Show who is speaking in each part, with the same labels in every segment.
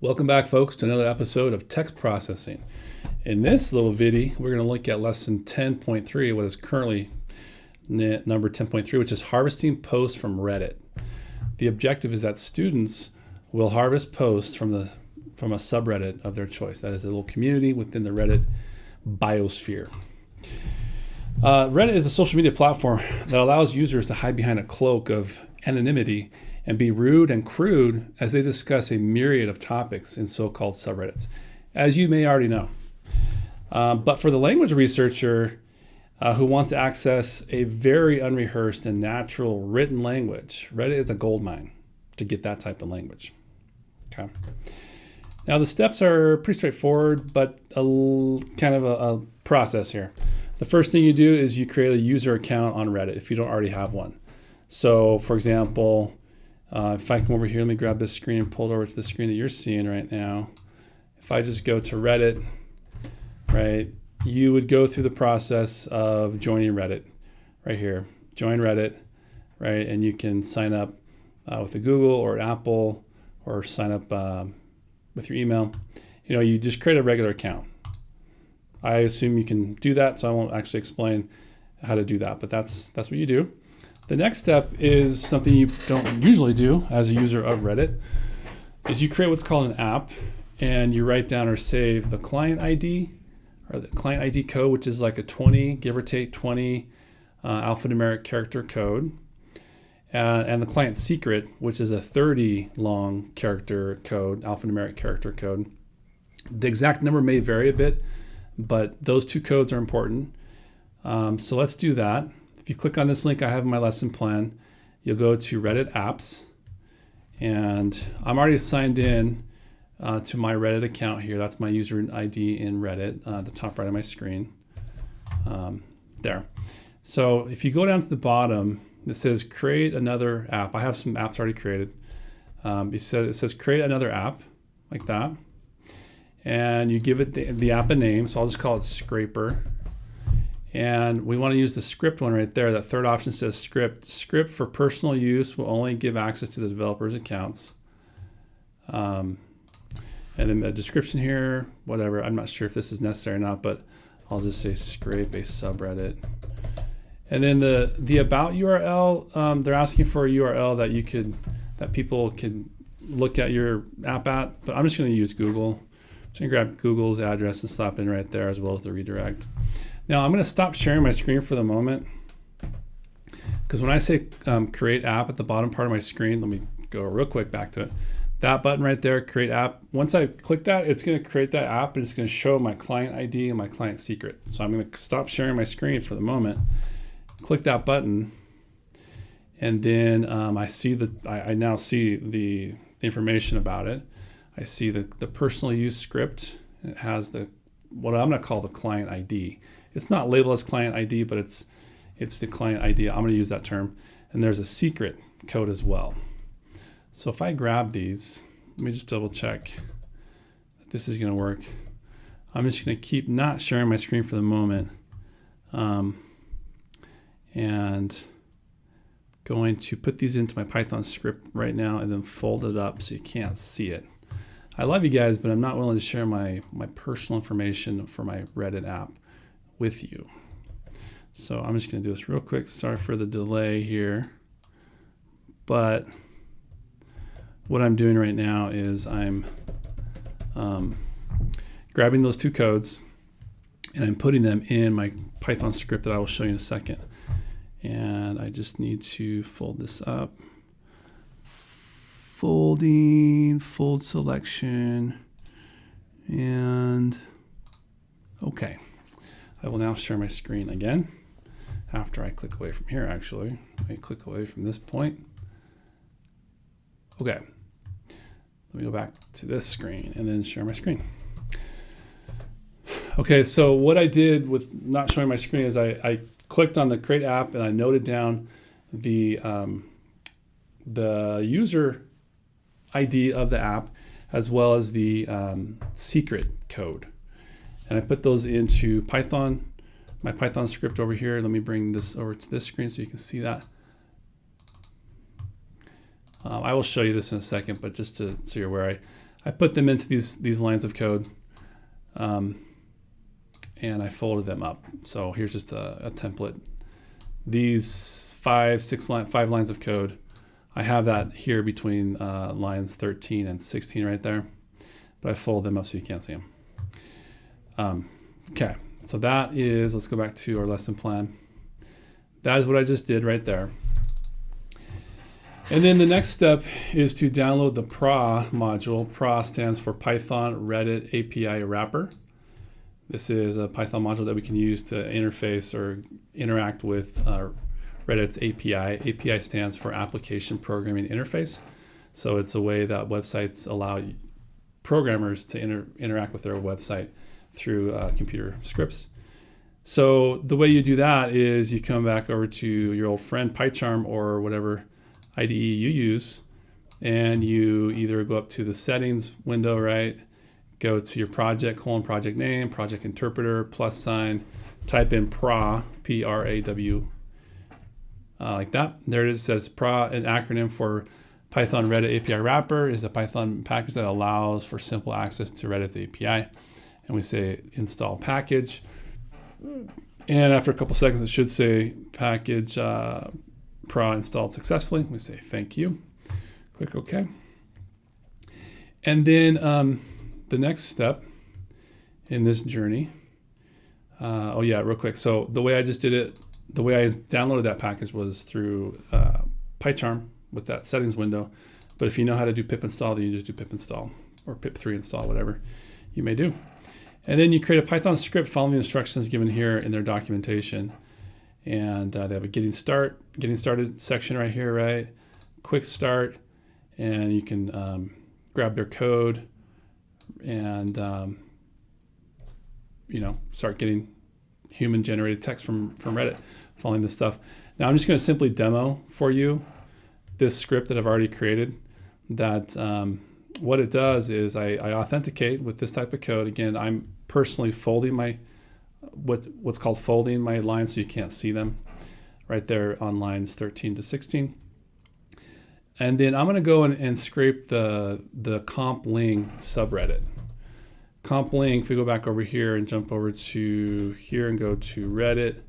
Speaker 1: Welcome back, folks, to another episode of text processing. In this little video, we're going to look at lesson 10.3, what is currently number 10.3, which is harvesting posts from Reddit. The objective is that students will harvest posts from a subreddit of their choice. That is a little community within the Reddit biosphere. Reddit is a social media platform that allows users to hide behind a cloak of anonymity and be rude and crude as they discuss a myriad of topics in so-called subreddits, as you may already know. But for the language researcher who wants to access a very unrehearsed and natural written language, Reddit is a goldmine to get that type of language. Okay. Now the steps are pretty straightforward, but kind of a process here. The first thing you do is you create a user account on Reddit if you don't already have one. So for example, if I come over here, let me grab this screen and pull it over to the screen that you're seeing right now. If I just go to Reddit, right, you would go through the process of joining Reddit right here. Join Reddit, right, and you can sign up with a Google or Apple or sign up with your email. You know, you just create a regular account. I assume you can do that, so I won't actually explain how to do that, but that's what you do. The next step is something you don't usually do as a user of Reddit, is you create what's called an app, and you write down or save the client ID or the client ID code, which is like a 20, give or take 20 alphanumeric character code, and the client secret, which is a 30 long character code, alphanumeric character code. The exact number may vary a bit, but those two codes are important. So let's do that. If you click on this link I have in my lesson plan, you'll go to Reddit apps, and I'm already signed in to my Reddit account here. That's my user ID in Reddit, the top right of my screen. There. So if you go down to the bottom, it says create another app. I have some apps already created. It says create another app, like that. And you give it the app a name, so I'll just call it Scraper. And we want to use the script one right there. That third option says script. Script for personal use will only give access to the developer's accounts. And then the description here, whatever. I'm not sure if this is necessary or not, but I'll just say scrape a subreddit. And then the about URL, they're asking for a URL that people can look at your app at, but I'm just going to use Google. I'm just going to grab Google's address and slap it in right there, as well as the redirect. Now I'm going to stop sharing my screen for the moment, because when I say create app at the bottom part of my screen, let me go real quick back to it. That button right there, create app. Once I click that, it's going to create that app, and it's going to show my client ID and my client secret. So I'm going to stop sharing my screen for the moment. Click that button, and then I now see the information about it. I see the personal use script. It has what I'm going to call the client ID. It's not labeled as client ID, but it's the client ID. I'm going to use that term. And there's a secret code as well. So if I grab these, let me just double check that this is going to work. I'm just going to keep not sharing my screen for the moment. And going to put these into my Python script right now and then fold it up so you can't see it. I love you guys, but I'm not willing to share my personal information for my Reddit app with you. So I'm just going to do this real quick. Sorry for the delay here. But what I'm doing right now is I'm grabbing those two codes and I'm putting them in my Python script that I will show you in a second. And I just need to fold this up. Folding, fold selection, and okay. I will now share my screen again after I click away from here, actually. Let me click away from this point. Okay. Let me go back to this screen and then share my screen. Okay, so what I did with not showing my screen is I clicked on the create app and I noted down the user ID of the app as well as the secret code. And I put those into Python, my Python script over here. Let me bring this over to this screen so you can see that. I will show you this in a second, but just so you're aware, I put them into these lines of code, and I folded them up. So here's just a template. These 5 lines of code, I have that here between lines 13 and 16 right there, but I fold them up so you can't see them. Okay, so that is, let's go back to our lesson plan. That is what I just did right there. And then the next step is to download the PRAW module. PRAW stands for Python Reddit API Wrapper. This is a Python module that we can use to interface or interact with Reddit's API. API stands for Application Programming Interface. So it's a way that websites allow programmers to interact with their website through computer scripts. So the way you do that is you come back over to your old friend PyCharm or whatever IDE you use, and you either go up to the settings window, right? Go to your project, project name, project interpreter, +, type in PRAW, P-R-A-W, like that. There it is, says PRAW, an acronym for Python Reddit API Wrapper, is a Python package that allows for simple access to Reddit's API. And we say install package. And after a couple seconds, it should say package PRAW installed successfully. We say thank you. Click OK. And then the next step in this journey, oh yeah, real quick. So the way I just did it, the way I downloaded that package was through PyCharm with that settings window. But if you know how to do pip install, then you just do pip install or pip3 install, whatever you may do. And then you create a Python script following the instructions given here in their documentation. And they have a getting started section right here, right? Quick start, and you can grab their code and start getting human generated text from Reddit following this stuff. Now I'm just going to simply demo for you this script that I've already created. That what it does is I authenticate with this type of code. Again, I'm personally folding my what's called folding my lines so you can't see them right there on lines 13 to 16. And then I'm going to go and scrape the comp LING subreddit. Comp LING, if we go back over here and jump over to here and go to Reddit,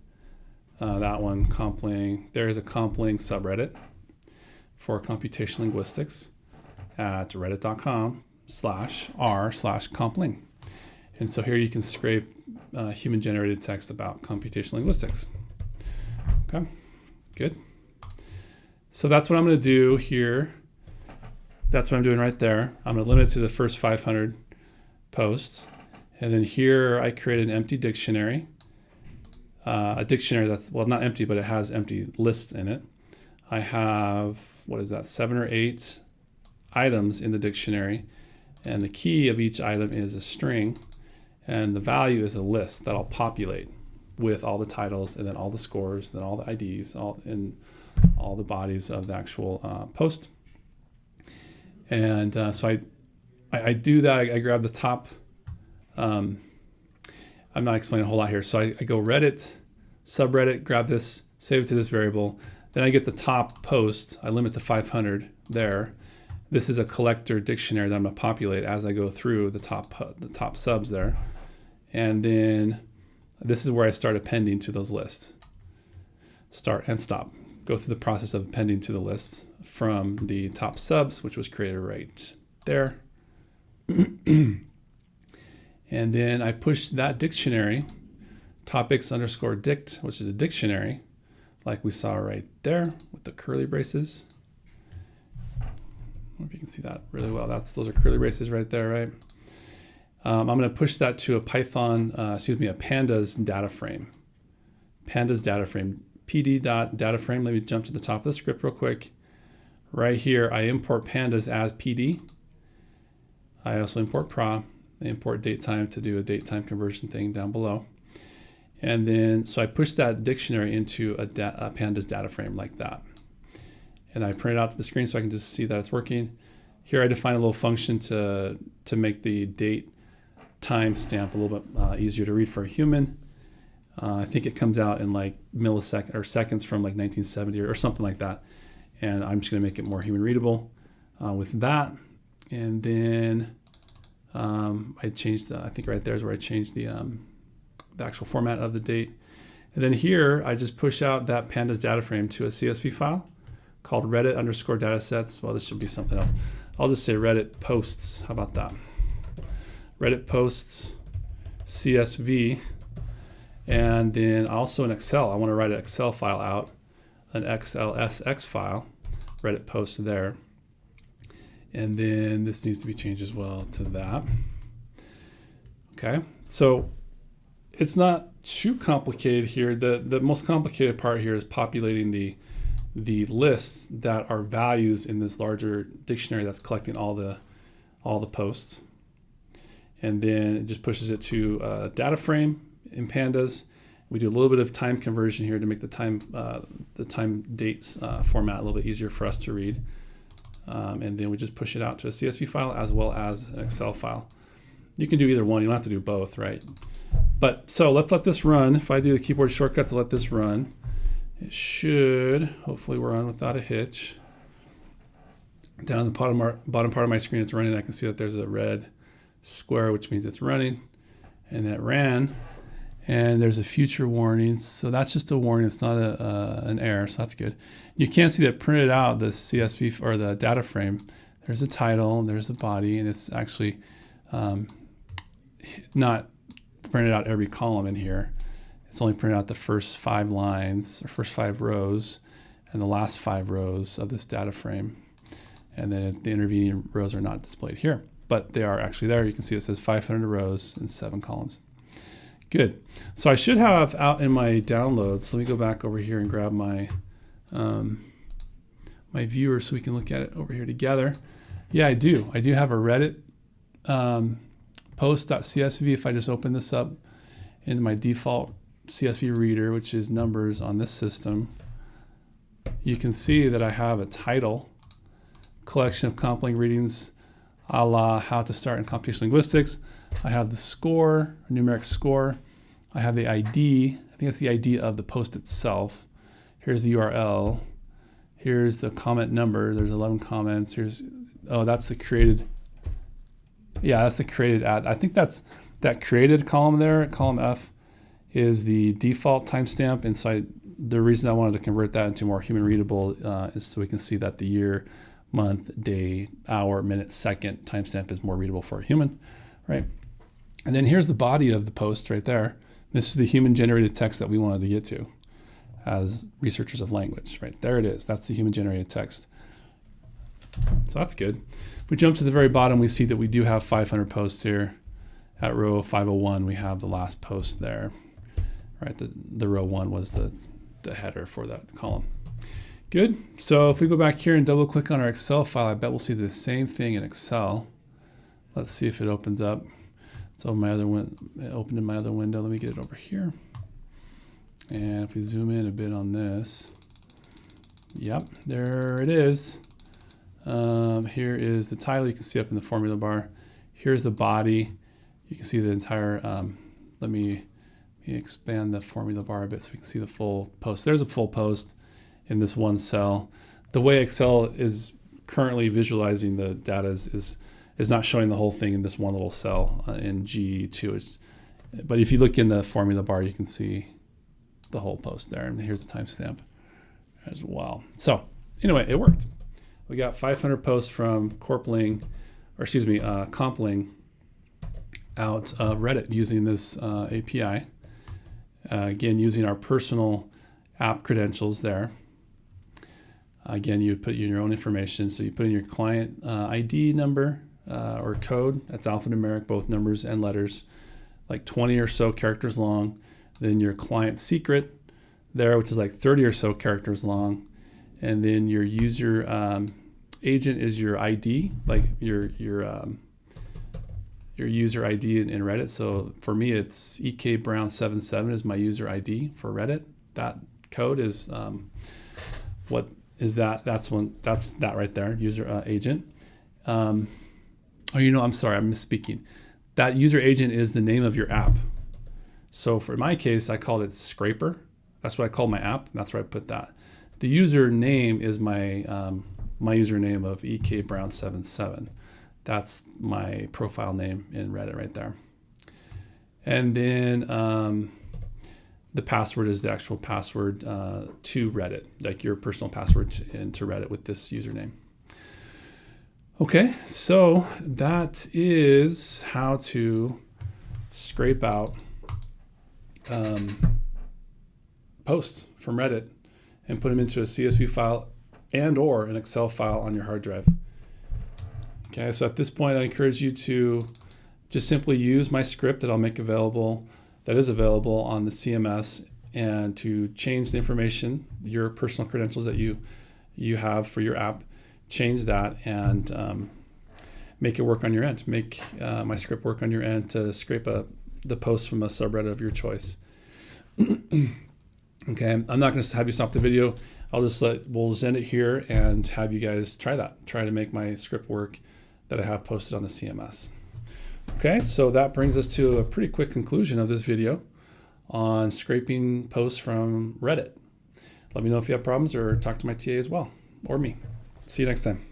Speaker 1: that one, comp LING, there is a comp LING subreddit for computational linguistics at reddit.com/r/comp LING. And so here you can scrape human generated text about computational linguistics. Okay, good. So that's what I'm going to do here. That's what I'm doing right there. I'm going to limit it to the first 500 posts. And then here I create an empty dictionary. A dictionary that's, well, not empty, but it has empty lists in it. I have, 7 or 8 items in the dictionary. And the key of each item is a string. And the value is a list that I'll populate with all the titles and then all the scores, and then all the IDs, and all the bodies of the actual post. And so I do that. I grab the top. I'm not explaining a whole lot here. So I go Reddit, subreddit, grab this, save it to this variable. Then I get the top post. I limit to 500 there. This is a collector dictionary that I'm going to populate as I go through the top subs there. And then this is where I start appending to those lists. Start and stop. Go through the process of appending to the lists from the top subs, which was created right there. And then I push that dictionary, topics_dict, which is a dictionary, like we saw right there with the curly braces. I don't know if you can see that really well. Those are curly braces right there, right? I'm going to push that to a pandas data frame. Pandas data frame, pd.data frame. Let me jump to the top of the script real quick. Right here, I import pandas as pd. I also import PRAW. I import datetime to do a datetime conversion thing down below. And then, so I push that dictionary into a pandas data frame like that. And I print it out to the screen so I can just see that it's working. Here I define a little function to make the date timestamp a little bit easier to read for a human. I think it comes out in like milliseconds or seconds from like 1970 or something like that. And I'm just going to make it more human readable with that. And then I changed, I think right there is where I changed the actual format of the date. And then here, I just push out that pandas data frame to a CSV file called Reddit underscore datasets. Well, this should be something else. I'll just say Reddit posts. How about that? Reddit posts CSV. And then also in Excel, I want to write an Excel file out, an XLSX file, Reddit posts there. And then this needs to be changed as well to that. Okay, so it's not too complicated here. The most complicated part here is populating the lists that are values in this larger dictionary that's collecting all the posts. And then it just pushes it to a data frame in pandas. We do a little bit of time conversion here to make the time dates format a little bit easier for us to read. And then we just push it out to a CSV file as well as an Excel file. You can do either one. You don't have to do both, right? But so let's let this run. If I do the keyboard shortcut to let this run, it should hopefully run without a hitch. Down the bottom part of my screen, it's running. I can see that there's a red square, which means it's running. And that ran. And there's a future warning. So that's just a warning. It's not an error, so that's good. You can't see that printed out, the CSV or the data frame. There's a title, there's a body, and it's actually not printed out every column in here. It's only printed out the first 5 lines, or first 5 rows, and the last 5 rows of this data frame. And then the intervening rows are not displayed here, but they are actually there. You can see it says 500 rows and 7 columns. Good. So I should have out in my downloads. Let me go back over here and grab my my viewer so we can look at it over here together. Yeah, I do. I do have a Reddit post.csv. If I just open this up in my default CSV reader, which is numbers on this system, you can see that I have a title, collection of compelling readings a la how to start in computational linguistics. I have the score, numeric score. I have the ID. I think that's the ID of the post itself. Here's the URL. Here's the comment number. There's 11 comments. Here's, oh, that's the created. Yeah, that's the created ad. I think that's that created column there, column F, is the default timestamp. And so the reason I wanted to convert that into more human readable is so we can see that the year, month, day, hour, minute, second timestamp is more readable for a human, right? And then here's the body of the post right there. This is the human-generated text that we wanted to get to as researchers of language, right? There it is. That's the human-generated text. So that's good. If we jump to the very bottom, we see that we do have 500 posts here. At row 501, we have the last post there, right? The row 1 was the header for that column. Good. So if we go back here and double-click on our Excel file, I bet we'll see the same thing in Excel. Let's see if it opens up. It's over my other opened in my other window. Let me get it over here. And if we zoom in a bit on this, yep, there it is. Here is the title. You can see up in the formula bar. Here's the body. You can see the entire. Let me expand the formula bar a bit so we can see the full post. There's a full post in this one cell. The way Excel is currently visualizing the data is not showing the whole thing in this one little cell in G2. But if you look in the formula bar, you can see the whole post there. And here's the timestamp as well. So anyway, it worked. We got 500 posts from CompLing out of Reddit using this API. Again, using our personal app credentials there. Again, you would put in your own information. So you put in your client ID number, or code. That's alphanumeric, both numbers and letters, like 20 or so characters long. Then your client secret there, which is like 30 or so characters long. And then your user agent is your ID, like your user ID in Reddit. So for me, it's ekbrown77 is my user ID for Reddit. That code is what is that? That's that right there, user agent. I'm sorry, I'm misspeaking. That user agent is the name of your app. So for my case, I called it Scraper. That's what I called my app. And that's where I put that. The user name is my username of ekbrown77. That's my profile name in Reddit right there. And then the password is the actual password to Reddit, like your personal password into Reddit with this username. Okay, so that is how to scrape out posts from Reddit and put them into a CSV file and or an Excel file on your hard drive. Okay, so at this point, I encourage you to just simply use my script that I'll make available, that is available on the CMS, and to change the information, your personal credentials that you have for your app, change that and make it work on your end. Make my script work on your end to scrape the post from a subreddit of your choice. Okay, I'm not going to have you stop the video. We'll just end it here and have you guys try to make my script work that I have posted on the CMS. Okay, so that brings us to a pretty quick conclusion of this video on scraping posts from Reddit. Let me know if you have problems or talk to my TA as well, or me. See you next time.